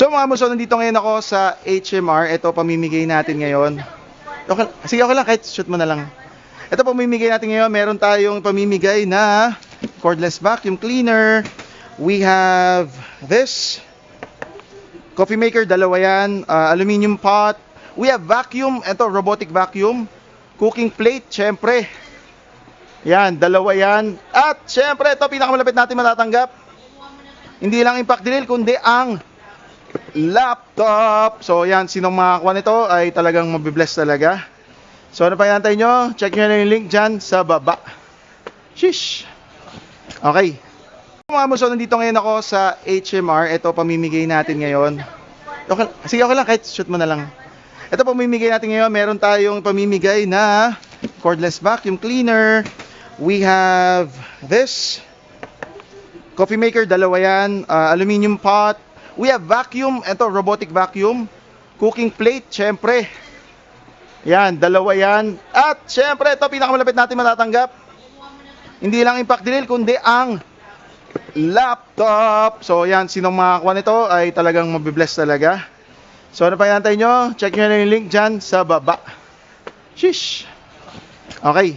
So mga muso, nandito ngayon ako sa HMR. Ito, pamimigay natin ngayon. Okay, sige, okay lang, kahit shoot mo na lang. Ito, pamimigay natin ngayon. Meron tayong pamimigay na cordless vacuum cleaner. We have this coffee maker, dalawa yan. Aluminum pot. We have vacuum, ito, robotic vacuum. Cooking plate, syempre. Yan, dalawa yan. At syempre, ito, pinakamalapit natin matatanggap. Hindi lang impact drill, kundi ang laptop. So yan, sinong makakuha nito ay talagang mabibless talaga. So ano pa hinantay nyo? Check nyo na yung link dyan sa baba. Shish. Okay. Mga muso, nandito ngayon ako sa HMR. Ito, pamimigay natin ngayon. Okay, sige, okay lang, kahit shoot mo na lang. Ito, pamimigay natin ngayon. Meron tayong pamimigay na cordless vacuum cleaner. We have this coffee maker, dalawa yan. Aluminum pot. We have vacuum, ito, robotic vacuum. Cooking plate, syempre. Yan, dalawa yan. At syempre, ito, pinakamalapit natin matatanggap. Hindi lang impact drill, kundi ang laptop. So yan, sinong makakuha nito ay talagang mabibless talaga. So ano pa hinantay nyo? Check nyo na yung link dyan sa baba. Shish. Okay.